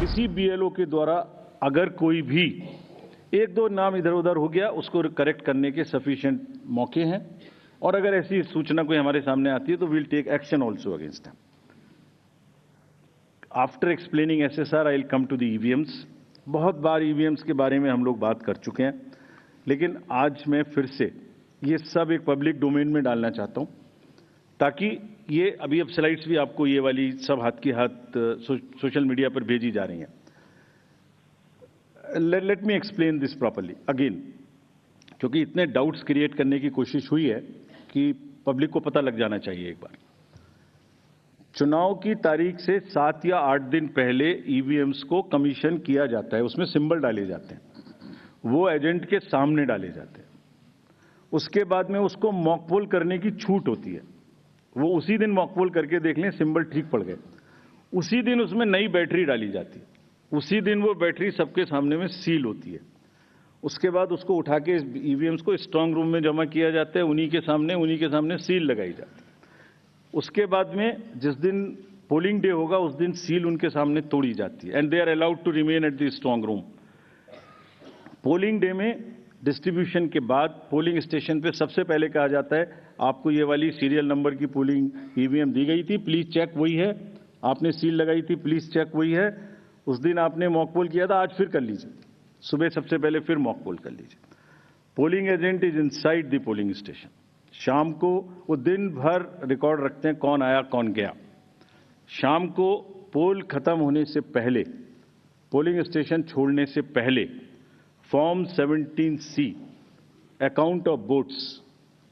किसी बीएलओ के द्वारा अगर कोई भी एक दो नाम इधर उधर हो गया, उसको करेक्ट करने के सफिशिएंट मौके हैं, और अगर ऐसी सूचना कोई हमारे सामने आती है तो we'll take action also against them. After explaining SSR I will come to the EVMs. बहुत बार ईवीएम्स के बारे में हम लोग बात कर चुके हैं, लेकिन आज मैं फिर से ये सब एक पब्लिक डोमेन में डालना चाहता हूं, ताकि ये अभी अब स्लाइड्स भी आपको ये वाली सब हाथ की हाथ सोशल मीडिया पर भेजी जा रही हैं। Let me explain this properly again, क्योंकि इतने डाउट्स क्रिएट करने की कोशिश हुई है कि पब्लिक को पता लग जाना चाहिए एक बार। चुनाव की तारीख से 7 या 8 दिन पहले ईवीएम्स को कमीशन किया जाता है, उसमें सिंबल डाले जाते हैं, वो एजेंट के सामने डाले जाते हैं। उसके बाद में उसको मॉकपोल करने की छूट होती है, वो उसी दिन मॉकपोल करके देख लें सिंबल ठीक पड़ गए, उसी दिन उसमें नई बैटरी डाली जाती है, उसी दिन वो बैटरी सबके सामने में सील होती है। उसके बाद उसको उठा के ईवीएम्स को स्ट्रांग रूम में जमा किया जाता है, उन्हीं के सामने सील लगाई जाती है। उसके बाद में जिस दिन पोलिंग डे होगा उस दिन सील उनके सामने तोड़ी जाती है, and they are allowed to remain at the strong room. Polling day में डिस्ट्रीब्यूशन के बाद पोलिंग स्टेशन पे सबसे पहले कहा जाता है, आपको ये वाली सीरियल नंबर की पोलिंग ईवीएम दी गई थी, प्लीज चेक वही है, आपने सील लगाई थी, प्लीज चेक वही है, उस दिन आपने मॉकपोल किया था, आज फिर कर लीजिए, सुबह सबसे पहले फिर मॉकपोल कर लीजिए। Polling agent is inside the polling station. शाम को वो दिन भर रिकॉर्ड रखते हैं कौन आया कौन गया। शाम को पोल खत्म होने से पहले, पोलिंग स्टेशन छोड़ने से पहले form 17C account of votes,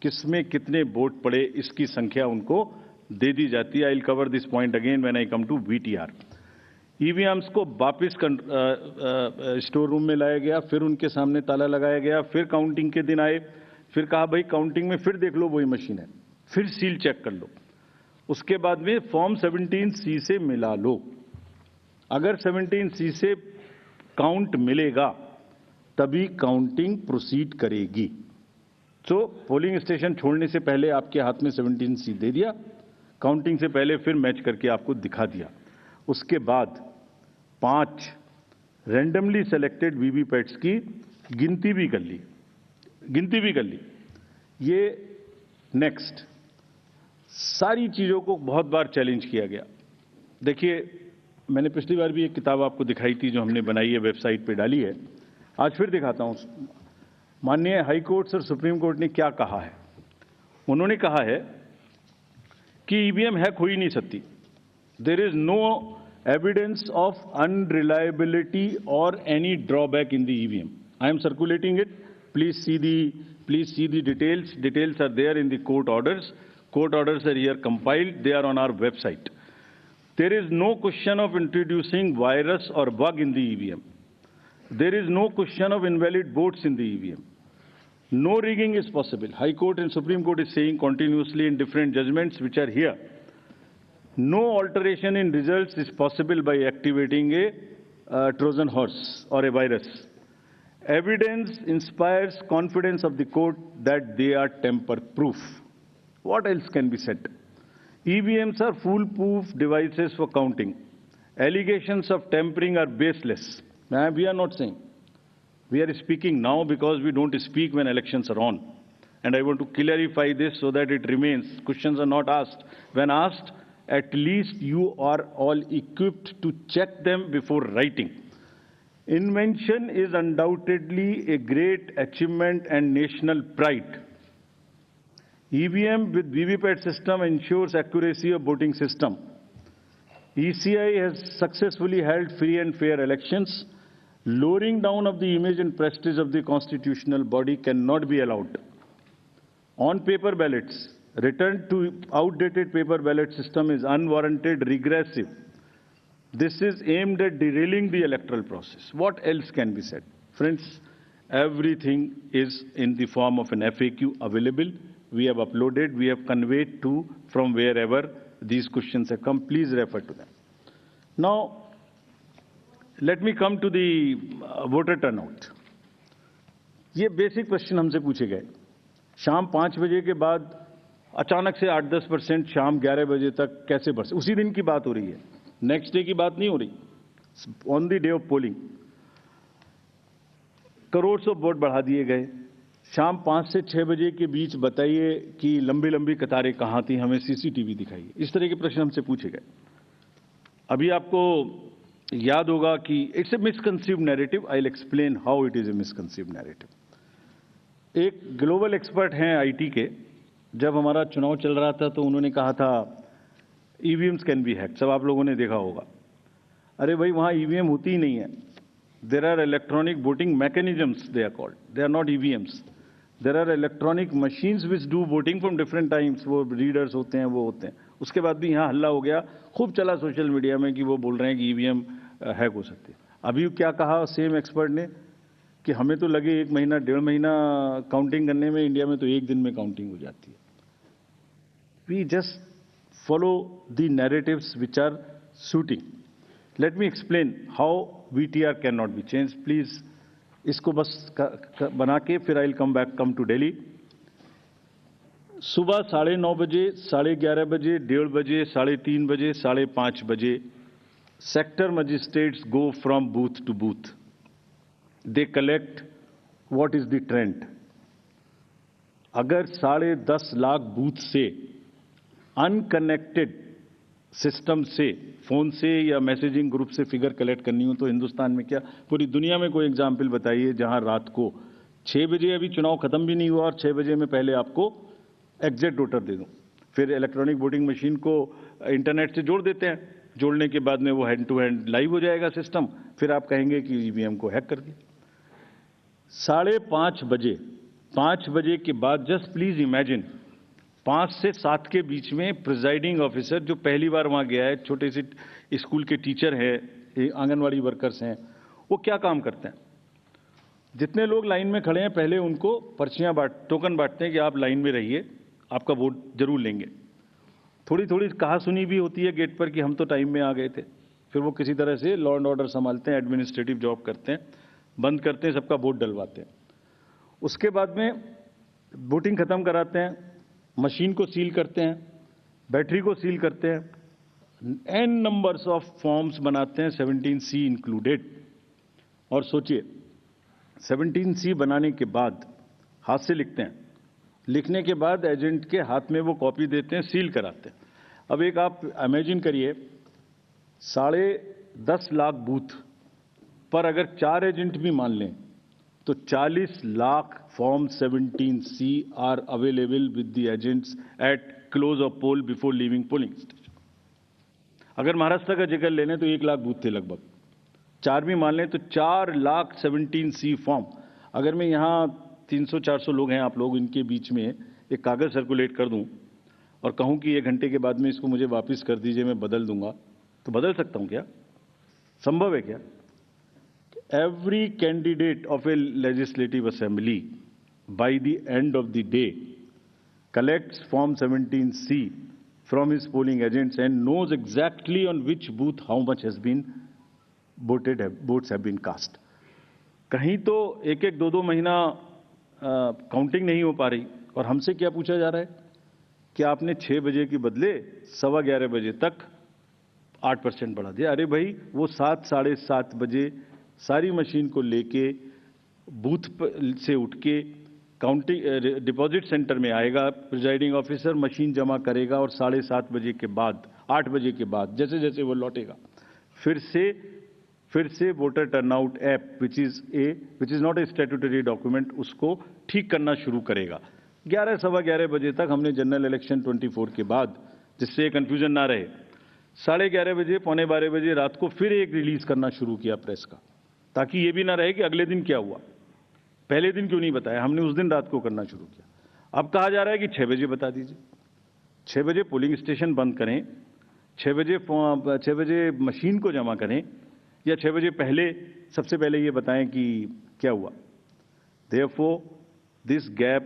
किसमें कितने वोट पड़े इसकी संख्या उनको दे दी जाती है। I will cover this point again when I come to VTR. EVMs को वापस स्टोर रूम में लाया गया, फिर उनके सामने ताला लगाया गया, फिर काउंटिंग के दिन आए, फिर कहा भाई काउंटिंग में फिर देख लो वही मशीन है, फिर सील चेक कर लो। उसके बाद में फॉर्म 17C से मिला लो, अगर 17C से काउंट मिलेगा तभी काउंटिंग प्रोसीड करेगी। तो पोलिंग स्टेशन छोड़ने से पहले आपके हाथ में 17C दे दिया, काउंटिंग से पहले फिर मैच करके आपको दिखा दिया। उसके बाद 5 रैंडमली सेलेक्टेड वीवीपैट्स की गिनती भी कर ली। ये नेक्स्ट सारी चीजों को बहुत बार चैलेंज किया गया। देखिए, मैंने पिछली बार भी एक किताब आपको दिखाई थी जो हमने बनाई है, वेबसाइट पे डाली है, आज फिर दिखाता हूं। माननीय हाई कोर्ट और सुप्रीम कोर्ट ने क्या कहा है। उन्होंने कहा है कि ईवीएम हैक हो ही नहीं सकती। There is no evidence of unreliability और any drawback in the EVM. I am circulating it, please see the details. Details are there in the court orders. Court orders are here compiled, they are on our website. There is no question of introducing virus or bug in the EVM. There is no question of invalid votes in the EVM. No rigging is possible. High Court and Supreme Court is saying continuously in different judgments which are here. No alteration in results is possible by activating a Trojan horse or a virus. Evidence inspires confidence of the court that they are tamper-proof. What else can be said? EVMs are foolproof devices for counting. Allegations of tampering are baseless. We are not saying. We are speaking now because we don't speak when elections are on. And I want to clarify this so that it remains. Questions are not asked. When asked, at least you are all equipped to check them before writing. Invention is undoubtedly a great achievement and national pride. EVM with VVPAT system ensures accuracy of voting system. ECI has successfully held free and fair elections. Lowering down of the image and prestige of the constitutional body cannot be allowed. On paper ballots, return to outdated paper ballot system is unwarranted, regressive. This is aimed at derailing the electoral process. What else can be said? Friends, everything is in the form of an FAQ available. We have uploaded, we have conveyed to from wherever these questions have come. Please refer to them. Now, let me come to the voter turnout. ये basic question हमसे पूछे गए। शाम 5 बजे के बाद अचानक से 8-10% शाम 11 बजे तक कैसे बढ़ सकते? उसी दिन की बात हो रही है, नेक्स्ट डे की बात नहीं हो रही। On the day of polling crore of vote बढ़ा दिए गए। शाम 5 से 6 बजे के बीच बताइए कि लंबी लंबी कतारें कहाँ थी, हमें सीसीटीवी दिखाइए। इस तरह के प्रश्न हमसे पूछे गए। अभी आपको याद होगा कि it's a misconceived narrative. I will explain how it is a misconceived narrative. एक ग्लोबल एक्सपर्ट हैं आईटी के, जब हमारा चुनाव चल रहा था तो उन्होंने कहा था ईवीएम्स कैन बी हैक्ड। सब आप लोगों ने देखा होगा। अरे भाई, वहां ईवीएम होती ही नहीं है। There are electronic voting mechanisms, they are called, they are not EVMs. There are electronic machines which do voting from different times. वो रीडर्स होते हैं, वो होते हैं। उसके बाद भी यहाँ हल्ला हो गया, खूब चला सोशल मीडिया में कि वो बोल रहे हैं कि ईवीएम हैक हो सकती है। अभी क्या कहा सेम एक्सपर्ट ने कि हमें तो लगे 1 महीना 1.5 महीना काउंटिंग करने में, इंडिया में तो 1 दिन में काउंटिंग हो जाती है। We just follow the narratives which are suiting. Let me explain how VTR cannot be changed. Please, इसको बस बना के फिर I'll come to Delhi. सुबह 9:30 बजे, 11:30 बजे, 1:30 बजे, 3:30 बजे, 5:30 बजे sector magistrates go from booth to booth. They collect what is the trend. अगर 10.5 लाख बूथ से अनकनेक्टेड सिस्टम से, फोन से या मैसेजिंग ग्रुप से फिगर कलेक्ट करनी हो तो हिंदुस्तान में क्या, पूरी दुनिया में कोई एग्जाम्पल बताइए जहां रात को 6 बजे, अभी चुनाव खत्म भी नहीं हुआ और 6 बजे में पहले आपको एग्जैक्ट वोटर दे दूं। फिर इलेक्ट्रॉनिक वोटिंग मशीन को इंटरनेट से जोड़ देते हैं। जोड़ने के बाद में वो हैंड टू हैंड लाइव हो जाएगा सिस्टम। फिर आप कहेंगे कि ईवीएम को हैक कर दिया। 5:30 बजे, 5 बजे के बाद जस्ट प्लीज इमेजिन 5 से 7 के बीच में प्रिजाइडिंग ऑफिसर जो पहली बार वहां गया है, छोटे से स्कूल के टीचर हैं, आंगनवाड़ी वर्कर्स हैं, वो क्या काम करते हैं? जितने लोग लाइन में खड़े हैं पहले उनको पर्चियां टोकन बांटते हैं कि आप लाइन में रहिए, आपका वोट जरूर लेंगे। थोड़ी थोड़ी कहा सुनी भी होती है गेट पर कि हम तो टाइम में आ गए थे। फिर वो किसी तरह से लॉ एंड ऑर्डर संभालते हैं, एडमिनिस्ट्रेटिव जॉब करते हैं, बंद करते हैं, सबका वोट डलवाते हैं। उसके बाद में वोटिंग खत्म कराते हैं, मशीन को सील करते हैं, बैटरी को सील करते हैं, एन नंबर्स ऑफ फॉर्म्स बनाते हैं, 17C इंक्लूडेड। और सोचिए 17C बनाने के बाद हाथ से लिखते हैं, लिखने के बाद एजेंट के हाथ में वो कॉपी देते हैं, सील कराते हैं। अब एक आप इमेजिन करिए 10.5 लाख बूथ पर अगर 4 एजेंट भी मान लें तो 40 lakh form 17C are available with the agents at close of poll before leaving polling station. अगर महाराष्ट्र का जिक्र ले लें तो 1 लाख बूथ थे लगभग, 4 भी मान लें तो 4 लाख 17C फॉर्म। अगर मैं यहाँ 300-400 लोग हैं आप लोग, इनके बीच में एक कागज सर्कुलेट कर दूं और कहूं कि 1 घंटे के बाद में इसको मुझे वापस कर दीजिए, मैं बदल दूंगा, तो बदल सकता हूं क्या? संभव है क्या? Every candidate of a legislative assembly by the end of the day collects form 17C from his polling agents and knows exactly on which booth how much has been voted, votes have been cast. कहीं तो 1-1, 2-2 महीना counting नहीं हो पा रही और हमसे क्या पूछा जा रहा है कि आपने 6 बजे के बदले 11:15 बजे तक 8% बढ़ा दिया। अरे भाई, वो 7, 7:30 बजे सारी मशीन को लेके बूथ से उठ के काउंटिंग डिपॉजिट सेंटर में आएगा, प्रिजाइडिंग ऑफिसर मशीन जमा करेगा और 7:30 बजे के बाद, 8 बजे के बाद जैसे जैसे वो लौटेगा फिर से voter turnout app which is not a statutory document, उसको ठीक करना शुरू करेगा। 11, 11:15 बजे तक हमने जनरल इलेक्शन 24 के बाद, जिससे कंफ्यूजन ना रहे, 11:30 बजे, 11:45 बजे रात को फिर एक रिलीज करना शुरू किया प्रेस का, ताकि ये भी ना रहे कि अगले दिन क्या हुआ, पहले दिन क्यों नहीं बताया। हमने उस दिन रात को करना शुरू किया। अब कहा जा रहा है कि 6 बजे बता दीजिए। 6 बजे पोलिंग स्टेशन बंद करें, 6 बजे मशीन को जमा करें, या 6 बजे पहले, सबसे पहले ये बताएं कि क्या हुआ। Therefore, this gap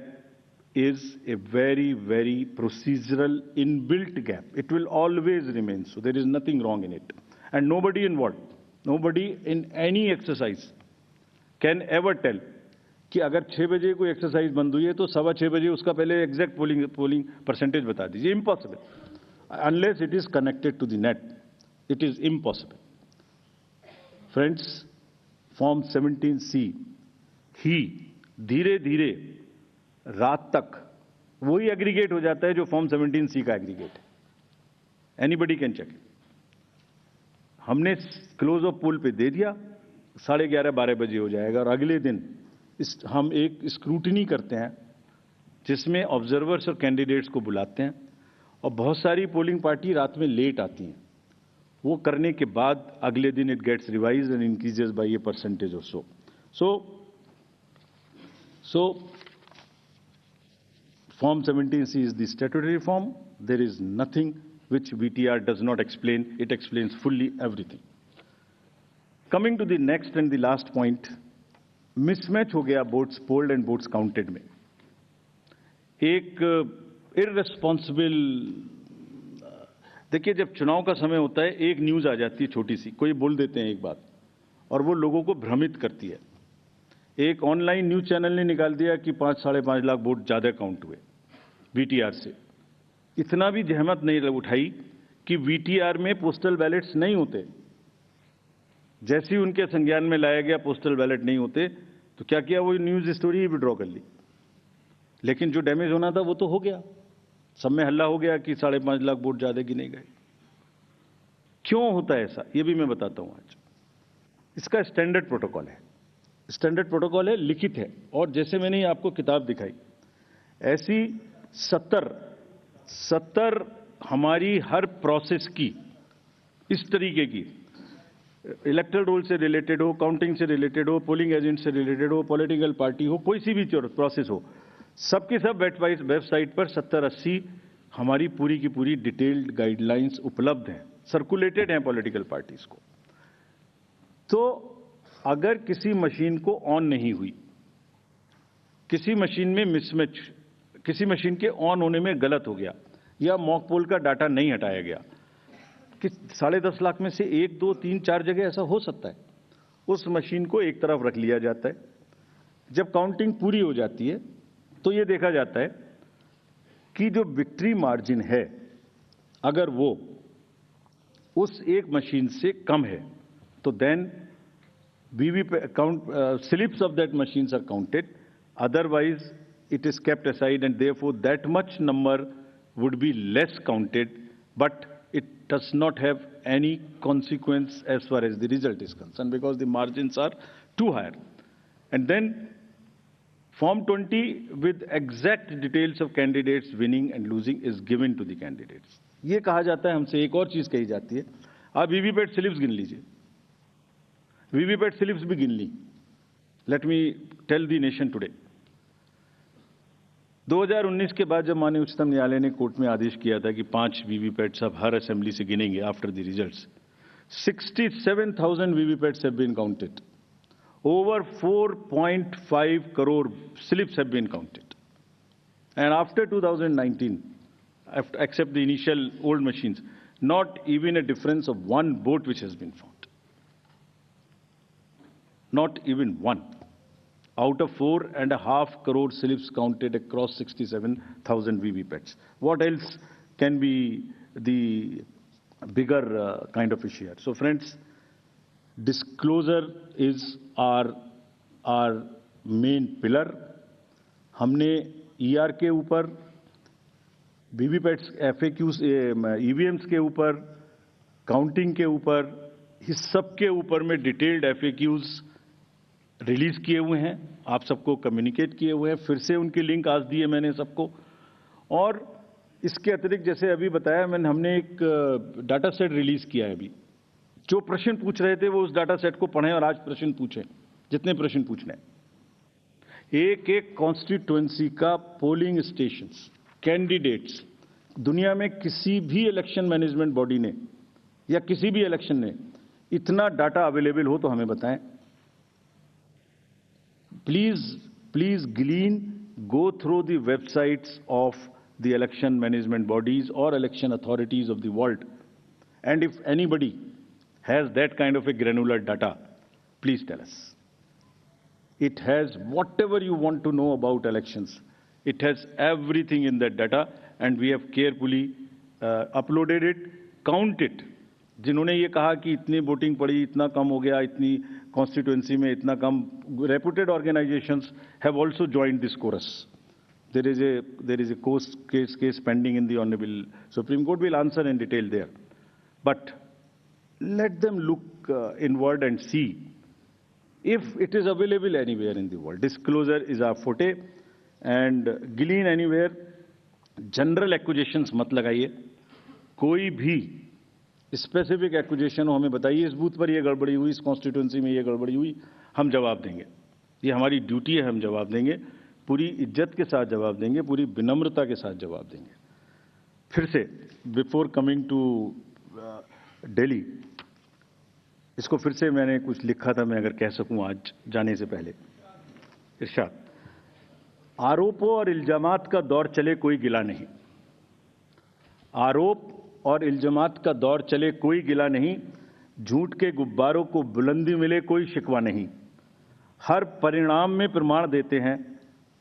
is a very, very procedural inbuilt gap. It will always remain so. There is nothing wrong in it. And nobody involved, nobody in any exercise can ever tell कि अगर 6 बजे कोई exercise बंद हुई है तो 6:15 बजे उसका पहले एग्जैक्ट पोलिंग परसेंटेज बता दीजिए। Impossible, unless it is connected to the net, it is impossible. Friends, form 17C ही धीरे धीरे रात तक वही एग्रीगेट हो जाता है जो फॉर्म 17C का एग्रीगेट है। Anybody can check. हमने क्लोज ऑफ पोल पे दे दिया, 11:30-12 बजे हो जाएगा और अगले दिन हम एक स्क्रूटिनी करते हैं जिसमें ऑब्जर्वर्स और कैंडिडेट्स को बुलाते हैं और बहुत सारी पोलिंग पार्टी रात में लेट आती हैं। वो करने के बाद अगले दिन it gets revised and increases by a percentage और so Form 17C is the statutory form. There is nothing which VTR does not explain. It explains fully everything. Coming to the next and the last point, mismatch हो गया votes polled and votes counted में। एक irresponsible, देखिए जब चुनाव का समय होता है एक न्यूज़ आ जाती है छोटी सी, कोई बोल देते हैं एक बात और वो लोगों को भ्रमित करती है। एक ऑनलाइन न्यूज चैनल ने निकाल दिया कि 5-5.5 लाख वोट ज्यादा काउंट हुए वीटीआर से। इतना भी जहमत नहीं उठाई कि वीटीआर में पोस्टल बैलेट्स नहीं होते। जैसे ही उनके संज्ञान में लाया गया पोस्टल बैलेट नहीं होते तो क्या किया, वो न्यूज स्टोरी ही विड्रॉ कर ली। लेकिन जो डैमेज होना था वो तो हो गया, सब में हल्ला हो गया कि 5.5 लाख वोट ज्यादा गिने गए। क्यों होता है ऐसा, ये भी मैं बताता हूं आज। इसका स्टैंडर्ड प्रोटोकॉल है, स्टैंडर्ड प्रोटोकॉल है, लिखित है। और जैसे मैंने आपको किताब दिखाई, ऐसी 70 हमारी हर प्रोसेस की इस तरीके की, इलेक्टोरल रोल से रिलेटेड हो, काउंटिंग से रिलेटेड हो, पोलिंग एजेंट से रिलेटेड हो, पॉलिटिकल पार्टी हो, कोई सी भी प्रोसेस हो, सबकी सब वेबसाइट पर 70-80 हमारी पूरी की पूरी डिटेल्ड गाइडलाइंस उपलब्ध हैं, सर्कुलेटेड हैं पॉलिटिकल पार्टीज को। तो अगर किसी मशीन को ऑन नहीं हुई, किसी मशीन में मिसमैच, किसी मशीन के ऑन होने में गलत हो गया या मॉक पोल का डाटा नहीं हटाया गया, कि 10.5 लाख में से 1, 2, 3, 4 जगह ऐसा हो सकता है, उस मशीन को एक तरफ रख लिया जाता है। जब काउंटिंग पूरी हो जाती है तो यह देखा जाता है कि जो विक्ट्री मार्जिन है अगर वो उस एक मशीन से कम है तो then slips of that machines are counted. Otherwise, it is kept aside, and therefore that much number would be less counted, but it does not have any consequence as far as the result is concerned because the margins are too high. And then Form 20 with exact details of candidates winning and losing is given to the candidates. ये कहा जाता है हमसे, एक और चीज कही जाती है, आप वीवीपैट स्लिप्स गिन लीजिए। वीवीपैट स्लिप्स भी गिन ली। Let me tell the nation today. 2019 के बाद जब माननीय उच्चतम न्यायालय ने कोर्ट में आदेश किया था कि 5 वीवीपैट्स अब हर असेंबली से गिनेंगे after the results, 67,000 VVPATs have been counted, over 4.5 crore slips have been counted, and after 2019, except the initial old machines, not even a difference of one vote which has been found. Not even one. Out of 4.5 crore slips counted across 67,000 VVPATs. What else can be the bigger kind of issue here? So friends, disclosure is our main pillar. हमने ER के ऊपर, वीवीपैट्स, FAQs, EVMs के ऊपर, counting के ऊपर, इस सब के ऊपर में डिटेल्ड FAQs रिलीज किए हुए हैं, आप सबको कम्युनिकेट किए हुए हैं। फिर से उनकी लिंक आज दी है मैंने सबको। और इसके अतिरिक्त जैसे अभी बताया हमने एक डाटा सेट रिलीज किया है अभी। जो प्रश्न पूछ रहे थे वो उस डाटा सेट को पढ़ें और आज प्रश्न पूछें, जितने प्रश्न पूछने हैं। एक एक कॉन्स्टिट्यूएंसी का पोलिंग स्टेशंस, कैंडिडेट्स, दुनिया में किसी भी इलेक्शन मैनेजमेंट बॉडी ने या किसी भी इलेक्शन ने इतना डाटा अवेलेबल हो तो हमें बताएं। Please glean, go through the websites of the election management bodies or election authorities of the world, and if anybody has that kind of a granular data, please tell us. It has whatever you want to know about elections. It has everything in that data, and we have carefully uploaded it, count it, जिन्होंने ये कहा कि इतनी voting पड़ी, इतना कम हो गया, इतनी कॉन्स्टिट्यूएंसी में इतना कम, reputed organisations have also joined this chorus. There is a case pending in the Honorable Supreme Court. We'll answer in detail there. But let them look inward and see if it is available anywhere in the world. Disclosure is our forte, and glean anywhere. General accusations मत लगाइए. कोई भी specific accusation हो हमें बताइए, इस booth पर ये गड़बड़ी हुई, इस कॉन्स्टिट्यूएंसी में ये गड़बड़ी हुई, हम जवाब देंगे. ये हमारी ड्यूटी है, हम जवाब देंगे, पूरी इज्जत के साथ जवाब देंगे, पूरी विनम्रता के साथ जवाब देंगे. फिर से बिफोर कमिंग टू दिल्ली, इसको फिर से मैंने कुछ लिखा था, मैं अगर कह सकूं आज जाने से पहले. इरशाद, आरोपों और इल्जामात का दौर चले कोई गिला नहीं. आरोप और इल्जामात का दौर चले कोई गिला नहीं. झूठ के गुब्बारों को बुलंदी मिले कोई शिकवा नहीं. हर परिणाम में प्रमाण देते हैं,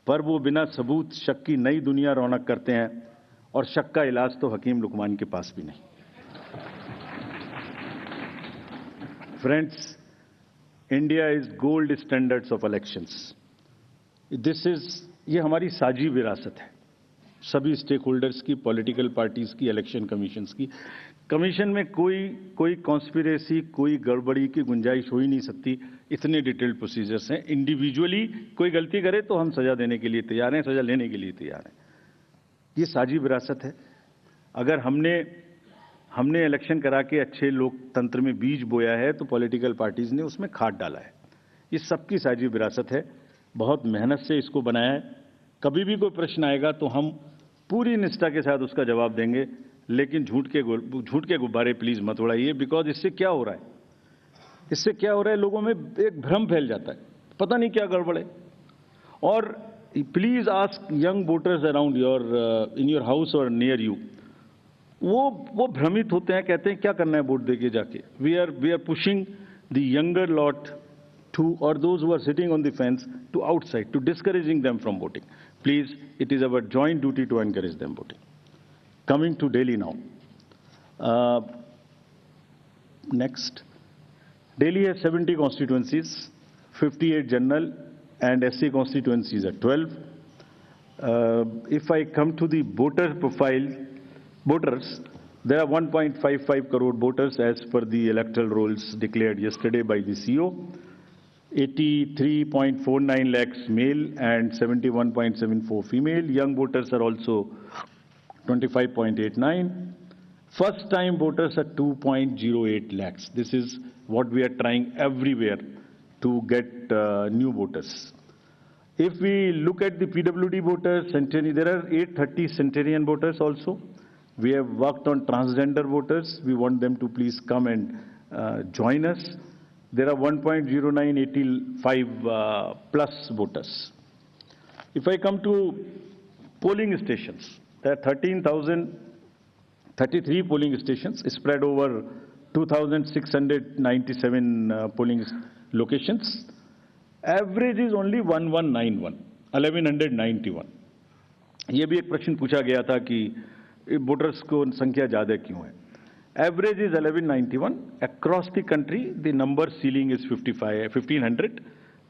पर वो बिना सबूत शक की नई दुनिया रौनक करते हैं, और शक का इलाज तो हकीम लुकमान के पास भी नहीं. Friends, India is gold standards of elections. ये हमारी साझी विरासत है, सभी स्टेक होल्डर्स की, पॉलिटिकल पार्टीज की, इलेक्शन कमीशंस की. कमीशन में कोई कॉन्स्पिरेसी, कोई गड़बड़ी की गुंजाइश हो ही नहीं सकती. इतने डिटेल्ड प्रोसीजर्स हैं. इंडिविजुअली कोई गलती करे तो हम सजा देने के लिए तैयार हैं, सजा लेने के लिए तैयार हैं. ये साझी विरासत है. अगर हमने इलेक्शन करा के अच्छे लोकतंत्र में बीज बोया है तो पॉलिटिकल पार्टीज ने उसमें खाद डाला है. ये सबकी साझी विरासत है. बहुत मेहनत से इसको बनाया है. कभी भी कोई प्रश्न आएगा तो हम पूरी निष्ठा के साथ उसका जवाब देंगे, लेकिन झूठ के गुब्बारे प्लीज मत उड़ाइए. बिकॉज इससे क्या हो रहा है, लोगों में एक भ्रम फैल जाता है, पता नहीं क्या गड़बड़ है. और please ask young voters around in your house और नियर यू. वो भ्रमित होते हैं, कहते हैं क्या करना है वोट देके जाके. We are pushing the younger lot or those who are sitting on the fence to outside, to discouraging them from voting. Please, it is our joint duty to encourage them voting. Coming to Delhi now. Next. Delhi has 70 constituencies, 58 general and SC constituencies are 12. If I come to the voter profile, voters, there are 1.55 crore voters as per the electoral rolls declared yesterday by the CO. 83.49 lakhs male and 71.74 female. Young voters are also 25.89. First time voters are 2.08 lakhs. This is what we are trying everywhere to get new voters. If we look at the PWD voters, there are 830 centenarian voters also. We have worked on transgender voters. We want them to please come and join us. There are 1.0985 plus voters. If I come to polling stations, there are 13,033 polling stations spread over 2,697 polling locations. Average is only 1191. ये भी एक प्रश्न पूछा गया था कि voters को संख्या ज्यादा क्यों है. Average is 1191. Across the country, the number ceiling is 1500.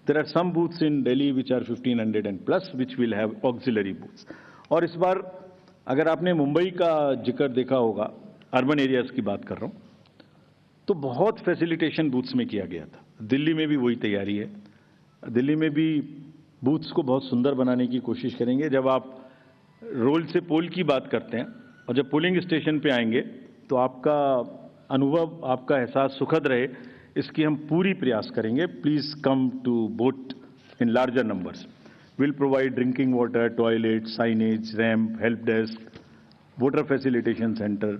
There are some booths in Delhi which are 1500 and plus, which will have auxiliary booths. और इस बार अगर आपने मुंबई का जिक्र देखा होगा, अर्बन एरियाज की बात कर रहा हूं, तो बहुत फैसिलिटेशन बूथ्स में किया गया था. दिल्ली में भी वही तैयारी है. दिल्ली में भी बूथ्स को बहुत सुंदर बनाने की कोशिश करेंगे. जब आप रोल से पोल की बात करते हैं और जब पोलिंग स्टेशन पे आएंगे तो आपका अनुभव, आपका एहसास सुखद रहे, इसकी हम पूरी प्रयास करेंगे. Please come to vote in larger numbers. Will provide drinking water, toilet, signage, ramp, help desk, voter facilitation centre.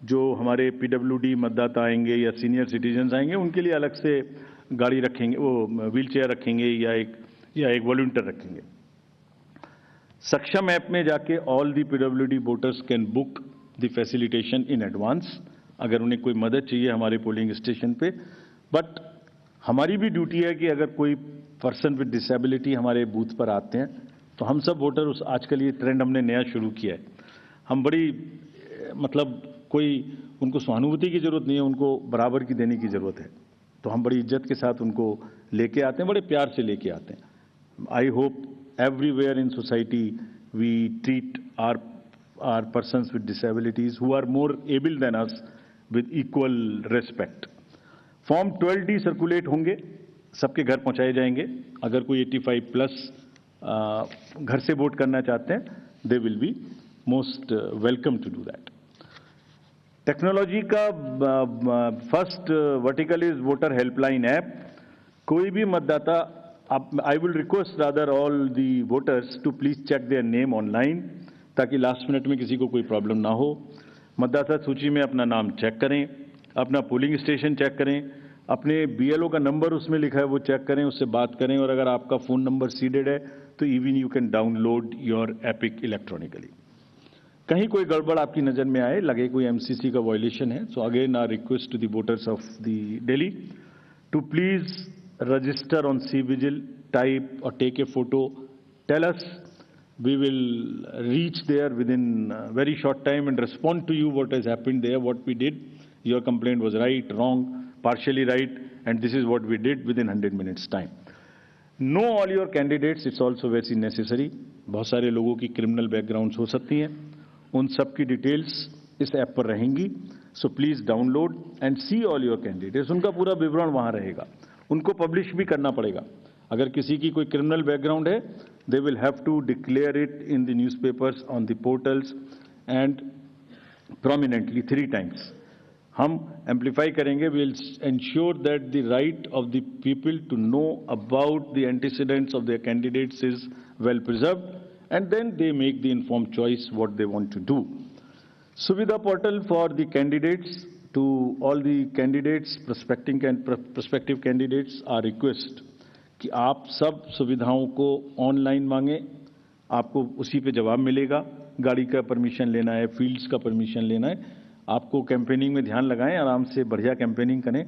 जो हमारे PWD मतदाता आएंगे या सीनियर सिटीजन्स आएंगे, उनके लिए अलग से गाड़ी रखेंगे, वो व्हील चेयर रखेंगे या एक वॉलंटियर रखेंगे. सक्षम ऐप में जाके all the PWD voters can book the facilitation in advance, अगर उन्हें कोई मदद चाहिए हमारे पोलिंग स्टेशन पे. बट हमारी भी ड्यूटी है कि अगर कोई पर्सन विद डिसेबिलिटी हमारे बूथ पर आते हैं तो हम सब वोटर आजकल ये ट्रेंड हमने नया शुरू किया है. हम बड़ी कोई उनको सहानुभूति की जरूरत नहीं है, उनको बराबर की देने की जरूरत है। तो हम बड़ी इज्जत के साथ उनको लेके आते हैं, बड़े प्यार से लेके आते हैं। I hope everywhere in society we treat our persons with disabilities who are more able than us with equal respect. Form 12D circulate होंगे, सबके घर पहुंचाए जाएंगे। अगर कोई 85 प्लस घर से वोट करना चाहते हैं, they will be most welcome to do that. Technology का first vertical is voter helpline app. कोई भी मतदाता, I will request rather all the voters to please check their name online, ताकि लास्ट मिनट में किसी को कोई प्रॉब्लम ना हो। मतदाता सूची में अपना नाम चेक करें, अपना पोलिंग स्टेशन चेक करें, अपने बीएलओ का नंबर उसमें लिखा है वो चेक करें, उससे बात करें, और अगर आपका फ़ोन नंबर सीडेड है तो even you can download your epic electronically. कहीं कोई गड़बड़ आपकी नज़र में आए, लगे कोई एमसीसी का वायलेशन है, so again our request to the voters of the Delhi to please register on C vigil, type और take a photo, tell us, we will reach there within a very short time and respond to you what has happened there, what we did. Your complaint was right, wrong, partially right, and this is what we did within 100 minutes time. Know all your candidates, it's also very necessary. बहुत सारे लोगों की criminal backgrounds हो सकती हैं, उन सब की डिटेल्स इस ऐप पर रहेंगी। So please download and see all your candidates, उनका पूरा विवरण वहाँ रहेगा, उनको पब्लिश भी करना पड़ेगा। अगर किसी की कोई क्रिमिनल बैकग्राउंड है, they will have to declare it in the newspapers, on the portals and prominently 3 times. हम amplify करेंगे, we will ensure that the right of the people to know about the antecedents of their candidates is well preserved, and then they make the informed choice what they want to do. Suvidha portal for the candidates, to all the candidates, prospective candidates, our request कि आप सब सुविधाओं को online मांगें, आपको उसी पे जवाब मिलेगा। गाड़ी का परमिशन लेना है, फील्ड्स का परमिशन लेना है, आपको कैंपेनिंग में ध्यान लगाएं, आराम से बढ़िया कैंपेनिंग करें।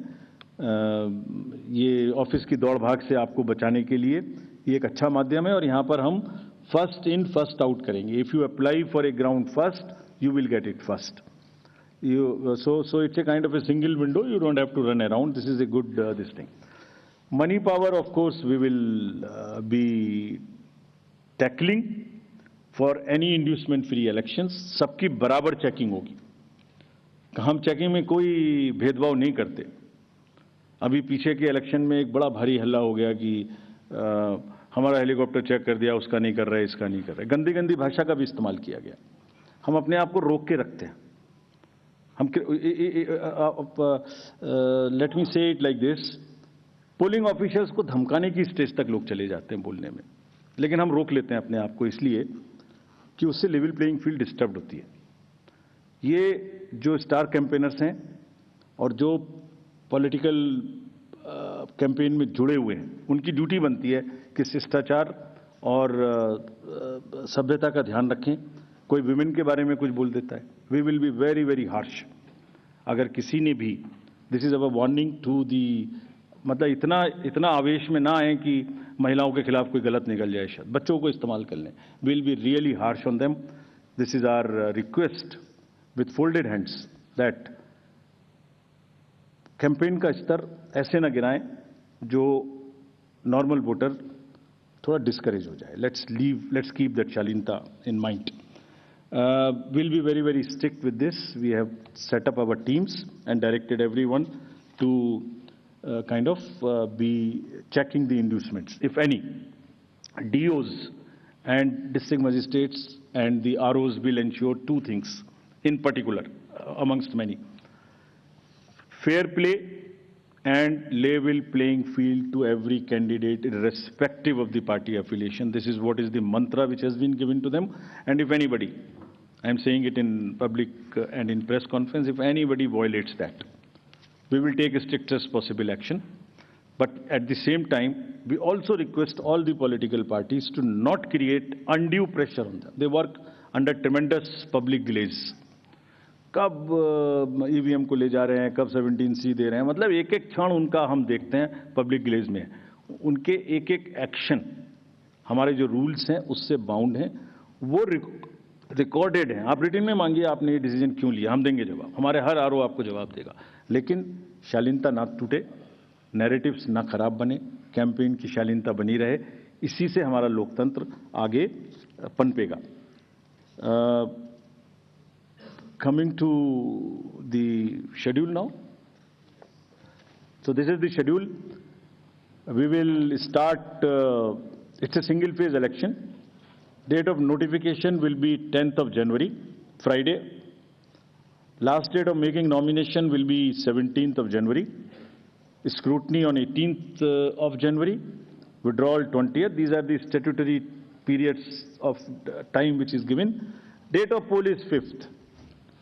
ये ऑफिस की दौड़ भाग से आपको बचाने के लिए ये एक अच्छा माध्यम है, और यहाँ पर हम फर्स्ट इन फर्स्ट आउट करेंगे। If you apply for a ground first, you will get it first. So it's a kind of a single window, you don't have to run around. This is a good this thing. Money power, of course, we will be tackling for any inducement-free elections. सबकी बराबर checking होगी, हम checking में कोई भेदभाव नहीं करते। अभी पीछे के इलेक्शन में एक बड़ा भारी हल्ला हो गया कि हमारा हेलीकॉप्टर चेक कर दिया, उसका नहीं कर रहा है, इसका नहीं कर रहा है। गंदी गंदी भाषा का भी इस्तेमाल किया गया। हम अपने आप को रोक के रखते हैं। हम लेट मी से it like this, polling officers को धमकाने की स्टेज तक लोग चले जाते हैं बोलने में, लेकिन हम रोक लेते हैं अपने आप को, इसलिए कि उससे लेवल प्लेइंग फील्ड डिस्टर्ब होती है। ये जो स्टार कैंपेनर्स हैं और जो पॉलिटिकल कैंपेन में जुड़े हुए हैं, उनकी ड्यूटी बनती है कि शिष्टाचार और सभ्यता का ध्यान रखें। कोई विमेन के बारे में कुछ बोल देता है, we will be very very harsh. अगर किसी ने भी, this is our warning to the, मतलब इतना आवेश में ना आए कि महिलाओं के खिलाफ कोई गलत निकल जाए, शायद बच्चों को इस्तेमाल कर लें। Will be really harsh on them. This is our request with folded hands that campaign का स्तर ऐसे ना गिराएं जो नॉर्मल वोटर थोड़ा डिस्करेज हो जाए। लेट्स कीप दैट शालीनता in mind. We'll be very, very strict with this. We have set up our teams and directed everyone to kind of be checking the inducements, if any. DOs and district magistrates and the ROs will ensure 2 things in particular, amongst many. Fair play and level playing field to every candidate irrespective of the party affiliation. This is what is the mantra which has been given to them. And if anybody, I am saying it in public and in press conference, if anybody violates that, we will take a strictest possible action. But at the same time, we also request all the political parties to not create undue pressure on them. They work under tremendous public delays. कब EVM को ले जा रहे हैं, कब 17C दे रहे हैं, मतलब एक एक क्षण उनका हम देखते हैं पब्लिक डिलेज में। उनके एक एक एक्शन हमारे जो रूल्स हैं उससे बाउंड हैं। वो रिकॉर्डेड हैं। आप रिटन में मांगिए आपने ये डिसीजन क्यों लिया, हम देंगे जवाब, हमारे हर आरओ आपको जवाब देगा। लेकिन शालीनता ना टूटे, नैरेटिव्स ना खराब बने, कैंपेन की शालीनता बनी रहे, इसी से हमारा लोकतंत्र आगे पनपेगा। Coming to the schedule now, so this is the schedule. We will start, it's a single phase election. Date of notification will be 10th of January, Friday. Last date of making nomination will be 17th of January. Scrutiny on 18th of January. Withdrawal 20th. These are the statutory periods of time which is given. Date of poll is 5th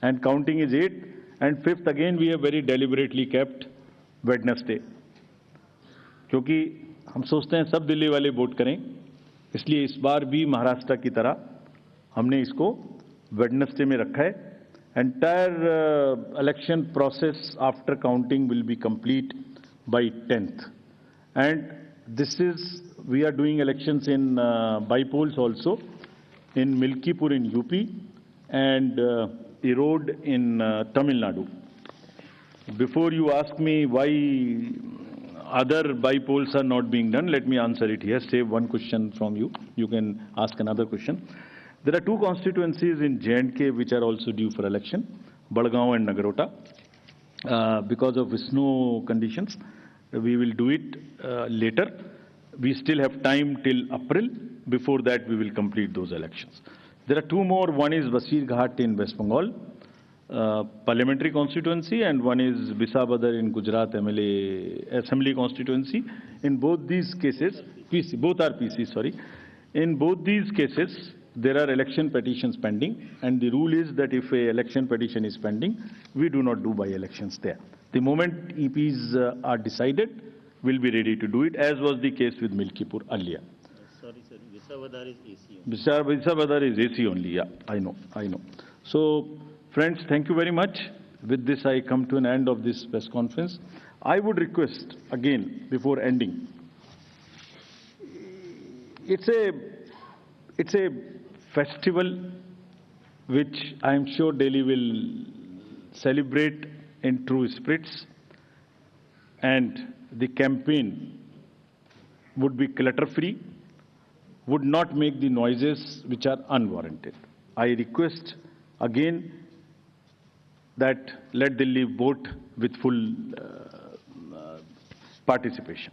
and counting is 8th, and 5th again we have very deliberately kept Wednesday, क्योंकि हम सोचते हैं सब दिल्ली वाले vote करें, इसलिए इस बार भी महाराष्ट्र की तरह हमने इसको वेडनेसडे में रखा है। Entire election process after counting will be complete by 10th, and this is we are doing elections in by polls also in Milkipur in UP and Erode in Tamil Nadu. Before you ask me why other by-polls are not being done, let me answer it here. Save one question from you. You can ask another question. There are two constituencies in J&K which are also due for election, Badgaon and Nagarota. Because of snow conditions, we will do it later. We still have time till April. Before that, we will complete those elections. There are two more. One is Basirghat in West Bengal, parliamentary constituency, and one is Bisabadar in Gujarat MLA Assembly constituency. In both these cases, both are PC, sorry. In both these cases, there are election petitions pending, and the rule is that if a election petition is pending, we do not do by-elections there. The moment EPs are decided, we'll be ready to do it, as was the case with Milkipur earlier. Sorry, sir, Bisabadar is AC only. Bisabadar is AC only, yeah, I know. So, friends, thank you very much. With this, I come to an end of this press conference. I would request, again, before ending, it's a festival which I am sure Delhi will celebrate in true spirits, and the campaign would be clutter-free, would not make the noises which are unwarranted. I request again that let Delhi vote with full participation.